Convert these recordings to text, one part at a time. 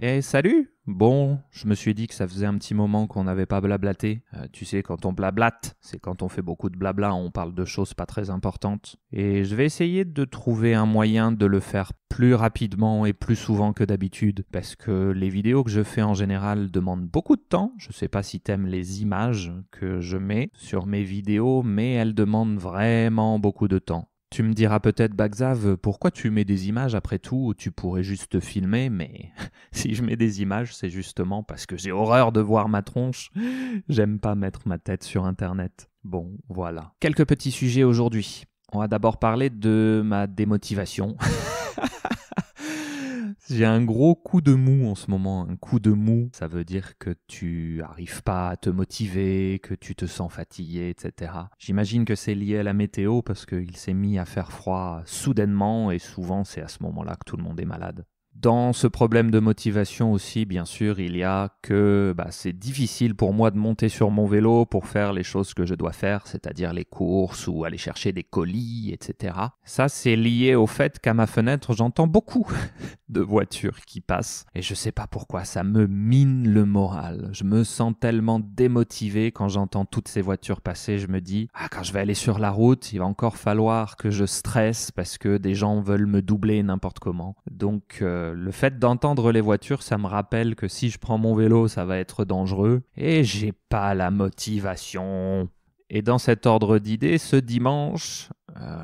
Eh salut! Bon, je me suis dit que ça faisait un petit moment qu'on n'avait pas blablaté. Tu sais, quand on blablate, c'est quand on fait beaucoup de blabla, on parle de choses pas très importantes. Et je vais essayer de trouver un moyen de le faire plus rapidement et plus souvent que d'habitude, parce que les vidéos que je fais en général demandent beaucoup de temps. Je sais pas si t'aimes les images que je mets sur mes vidéos, mais elles demandent vraiment beaucoup de temps. Tu me diras peut-être, Bagzav, pourquoi tu mets des images après tout? Tu pourrais juste te filmer, mais si je mets des images, c'est justement parce que j'ai horreur de voir ma tronche. J'aime pas mettre ma tête sur Internet. Bon, voilà. Quelques petits sujets aujourd'hui. On va d'abord parler de ma démotivation. J'ai un gros coup de mou en ce moment. Un coup de mou, ça veut dire que tu arrives pas à te motiver, que tu te sens fatigué, etc. J'imagine que c'est lié à la météo parce qu'il s'est mis à faire froid soudainement et souvent c'est à ce moment-là que tout le monde est malade. Dans ce problème de motivation aussi, bien sûr, il y a que c'est difficile pour moi de monter sur mon vélo pour faire les choses que je dois faire, c'est-à-dire les courses ou aller chercher des colis, etc. Ça, c'est lié au fait qu'à ma fenêtre, j'entends beaucoup de voitures qui passent et je sais pas pourquoi, ça me mine le moral. Je me sens tellement démotivé quand j'entends toutes ces voitures passer. Je me dis, quand je vais aller sur la route, il va encore falloir que je stresse parce que des gens veulent me doubler n'importe comment. Donc le fait d'entendre les voitures, ça me rappelle que si je prends mon vélo, ça va être dangereux et j'ai pas la motivation. Et dans cet ordre d'idées, ce dimanche,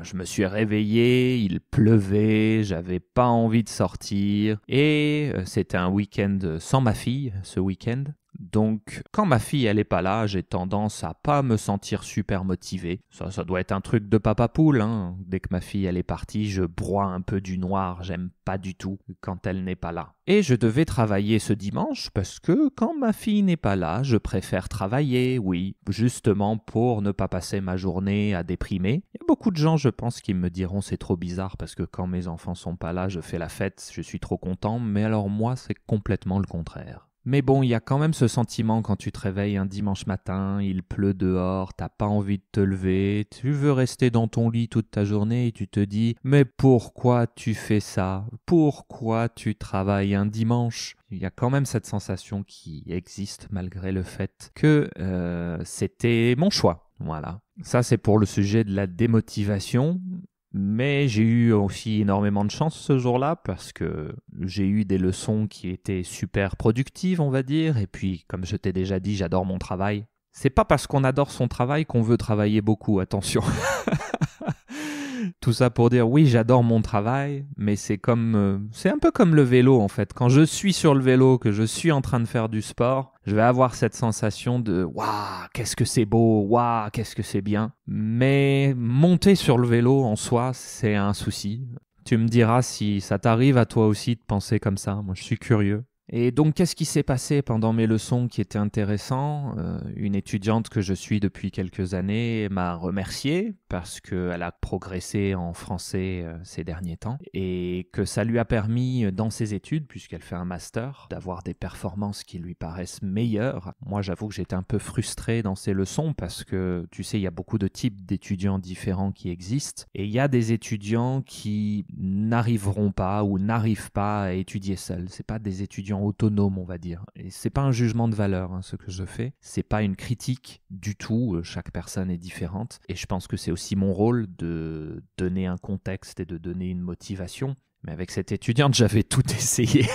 je me suis réveillé, il pleuvait, j'avais pas envie de sortir et c'était un week-end sans ma fille ce week-end. Donc, quand ma fille elle est pas là, j'ai tendance à pas me sentir super motivé. Ça doit être un truc de papa poule, hein. Dès que ma fille elle est partie, je broie un peu du noir. J'aime pas du tout quand elle n'est pas là. Et je devais travailler ce dimanche parce que quand ma fille n'est pas là, je préfère travailler, oui, justement pour ne pas passer ma journée à déprimer. Il y a beaucoup de gens, je pense, qui me diront c'est trop bizarre parce que quand mes enfants sont pas là, je fais la fête, je suis trop content. Mais alors moi, c'est complètement le contraire. Mais bon, il y a quand même ce sentiment quand tu te réveilles un dimanche matin, il pleut dehors, t'as pas envie de te lever, tu veux rester dans ton lit toute ta journée et tu te dis mais pourquoi tu fais ça? Pourquoi tu travailles un dimanche? Il y a quand même cette sensation qui existe malgré le fait que c'était mon choix. Voilà. Ça, c'est pour le sujet de la démotivation. Mais j'ai eu aussi énormément de chance ce jour-là parce que j'ai eu des leçons qui étaient super productives, on va dire. Et puis, comme je t'ai déjà dit, j'adore mon travail. C'est pas parce qu'on adore son travail qu'on veut travailler beaucoup, attention. Tout ça pour dire oui, j'adore mon travail, mais c'est un peu comme le vélo en fait. Quand je suis sur le vélo, que je suis en train de faire du sport, je vais avoir cette sensation de waouh, qu'est-ce que c'est beau, waouh, qu'est-ce que c'est bien. Mais monter sur le vélo en soi, c'est un souci. Tu me diras si ça t'arrive à toi aussi de penser comme ça. Moi, je suis curieux. Et donc, qu'est-ce qui s'est passé pendant mes leçons qui était intéressant? Une étudiante que je suis depuis quelques années m'a remercié parce qu'elle a progressé en français ces derniers temps et que ça lui a permis dans ses études, puisqu'elle fait un master, d'avoir des performances qui lui paraissent meilleures. Moi, j'avoue que j'étais un peu frustré dans ces leçons parce que, tu sais, il y a beaucoup de types d'étudiants différents qui existent et il y a des étudiants qui n'arriveront pas ou n'arrivent pas à étudier seuls. C'est pas des étudiants autonomes, on va dire. Et c'est pas un jugement de valeur, hein, ce que je fais. C'est pas une critique du tout. Chaque personne est différente. Et je pense que c'est aussi mon rôle de donner un contexte et de donner une motivation. Mais avec cette étudiante, j'avais tout essayé.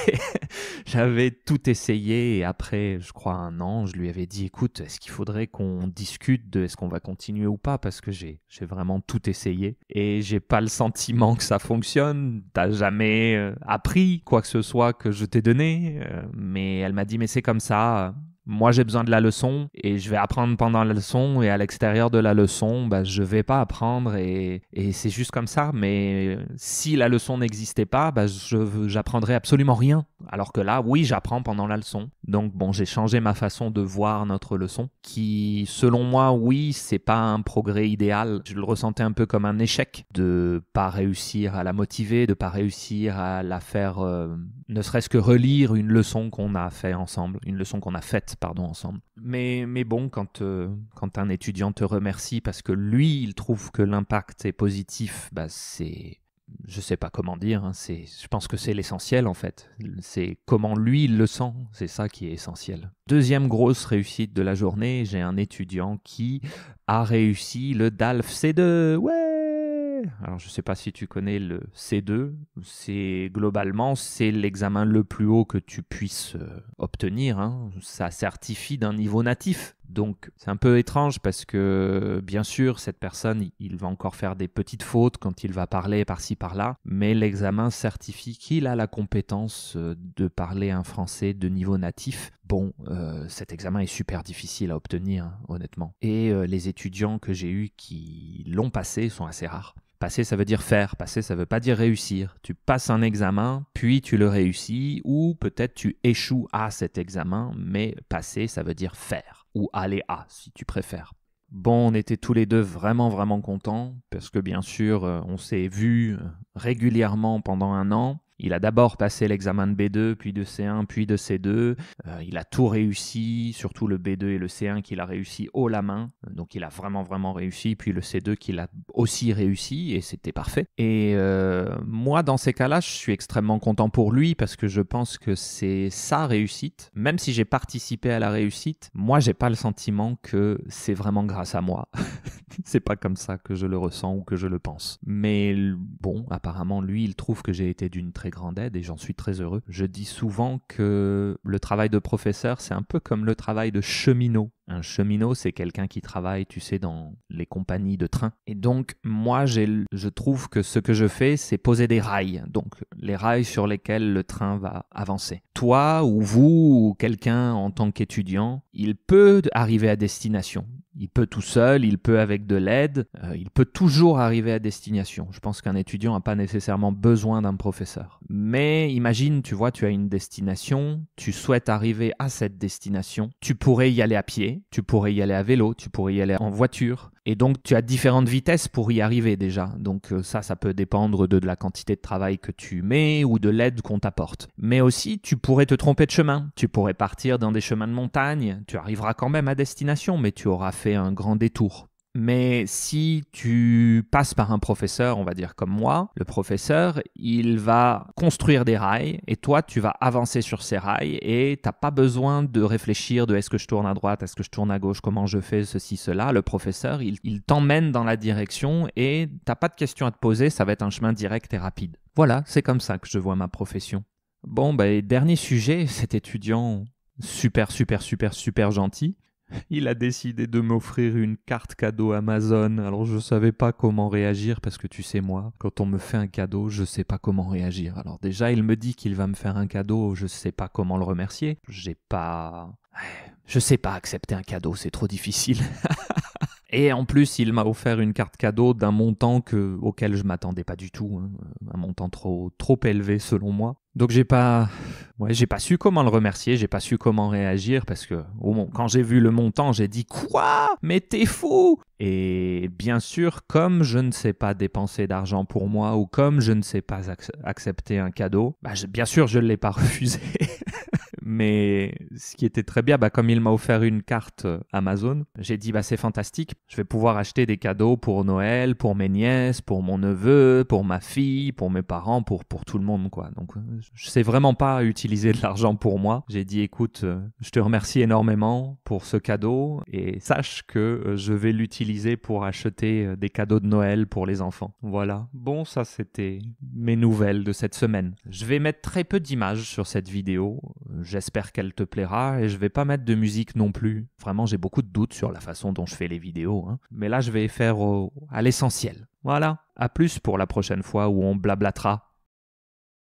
J'avais tout essayé et après, je crois, un an, je lui avais dit, écoute, est-ce qu'il faudrait qu'on discute de est-ce qu'on va continuer ou pas parce que j'ai vraiment tout essayé et j'ai pas le sentiment que ça fonctionne. T'as jamais appris quoi que ce soit que je t'ai donné, mais elle m'a dit, mais c'est comme ça. Moi, j'ai besoin de la leçon et je vais apprendre pendant la leçon et à l'extérieur de la leçon, je vais pas apprendre et c'est juste comme ça. Mais si la leçon n'existait pas, j'apprendrais absolument rien. Alors que là, oui, j'apprends pendant la leçon. Donc bon, j'ai changé ma façon de voir notre leçon qui, selon moi, oui, c'est pas un progrès idéal. Je le ressentais un peu comme un échec de pas réussir à la motiver, de pas réussir à la faire, ne serait-ce que relire une leçon qu'on a fait ensemble, une leçon qu'on a faite ensemble. Mais bon, quand un étudiant te remercie parce que lui, il trouve que l'impact est positif, je sais pas comment dire, hein, je pense que c'est l'essentiel en fait. C'est comment lui il le sent, c'est ça qui est essentiel. Deuxième grosse réussite de la journée, j'ai un étudiant qui a réussi le DALF C2. Ouais! Alors je sais pas si tu connais le C2, c'est l'examen le plus haut que tu puisses obtenir, hein. Ça certifie d'un niveau natif. Donc c'est un peu étrange parce que bien sûr cette personne il va encore faire des petites fautes quand il va parler par-ci par-là, mais l'examen certifie qu'il a la compétence de parler un français de niveau natif. Bon, cet examen est super difficile à obtenir, hein, honnêtement. Et les étudiants que j'ai eus qui l'ont passé sont assez rares. Passer, ça veut dire faire. Passer, ça veut pas dire réussir. Tu passes un examen, puis tu le réussis, ou peut-être tu échoues à cet examen, mais passer, ça veut dire faire. Ou aller à, si tu préfères. Bon, on était tous les deux vraiment, vraiment contents, parce que bien sûr, on s'est vus régulièrement pendant 1 an. Il a d'abord passé l'examen de B2, puis de C1, puis de C2. Il a tout réussi, surtout le B2 et le C1 qu'il a réussi haut la main. Donc il a vraiment, vraiment réussi. Puis le C2 qu'il a aussi réussi, et c'était parfait. Et moi, dans ces cas-là, je suis extrêmement content pour lui, parce que je pense que c'est sa réussite. Même si j'ai participé à la réussite, moi, j'ai pas le sentiment que c'est vraiment grâce à moi. C'est pas comme ça que je le ressens ou que je le pense. Mais bon, apparemment, lui, il trouve que j'ai été d'une très grande aide et j'en suis très heureux. Je dis souvent que le travail de professeur, c'est un peu comme le travail de cheminot. Un cheminot, c'est quelqu'un qui travaille, tu sais, dans les compagnies de train. Et donc, moi, je trouve que ce que je fais, c'est poser des rails. Donc, les rails sur lesquels le train va avancer. Toi ou vous ou quelqu'un en tant qu'étudiant, il peut arriver à destination. Il peut tout seul, il peut avec de l'aide, il peut toujours arriver à destination. Je pense qu'un étudiant n'a pas nécessairement besoin d'un professeur. Mais imagine, tu vois, tu as une destination, tu souhaites arriver à cette destination, tu pourrais y aller à pied, tu pourrais y aller à vélo, tu pourrais y aller en voiture. Et donc, tu as différentes vitesses pour y arriver déjà. Donc ça peut dépendre de la quantité de travail que tu mets ou de l'aide qu'on t'apporte. Mais aussi, tu pourrais te tromper de chemin. Tu pourrais partir dans des chemins de montagne. Tu arriveras quand même à destination, mais tu auras fait un grand détour. Mais si tu passes par un professeur, on va dire comme moi, le professeur, il va construire des rails et toi, tu vas avancer sur ces rails et t'as pas besoin de réfléchir de est-ce que je tourne à droite, est-ce que je tourne à gauche, comment je fais ceci, cela. Le professeur, il t'emmène dans la direction et t'as pas de questions à te poser, ça va être un chemin direct et rapide. Voilà, c'est comme ça que je vois ma profession. Bon, dernier sujet, cet étudiant super gentil. Il a décidé de m'offrir une carte cadeau Amazon. Alors je savais pas comment réagir parce que tu sais moi, quand on me fait un cadeau, je sais pas comment réagir. Alors déjà, il me dit qu'il va me faire un cadeau, je sais pas comment le remercier. Je sais pas accepter un cadeau, c'est trop difficile. Et en plus, il m'a offert une carte cadeau d'un montant auquel je m'attendais pas du tout, hein. Un montant trop élevé selon moi. Donc j'ai pas su comment le remercier, j'ai pas su comment réagir parce que quand j'ai vu le montant, j'ai dit quoi ? Mais t'es fou ! Et bien sûr, comme je ne sais pas dépenser d'argent pour moi ou comme je ne sais pas accepter un cadeau, bien sûr je ne l'ai pas refusé. Mais ce qui était très bien, comme il m'a offert une carte Amazon, j'ai dit c'est fantastique, je vais pouvoir acheter des cadeaux pour Noël, pour mes nièces, pour mon neveu, pour ma fille, pour mes parents, pour tout le monde, quoi. Donc je sais vraiment pas utiliser de l'argent pour moi. J'ai dit écoute, je te remercie énormément pour ce cadeau et sache que je vais l'utiliser pour acheter des cadeaux de Noël pour les enfants. Voilà. Bon, ça c'était mes nouvelles de cette semaine. Je vais mettre très peu d'images sur cette vidéo. J'espère qu'elle te plaira et je vais pas mettre de musique non plus. Vraiment, j'ai beaucoup de doutes sur la façon dont je fais les vidéos, hein. Mais là, je vais faire à l'essentiel. Voilà. À plus pour la prochaine fois où on blablatera.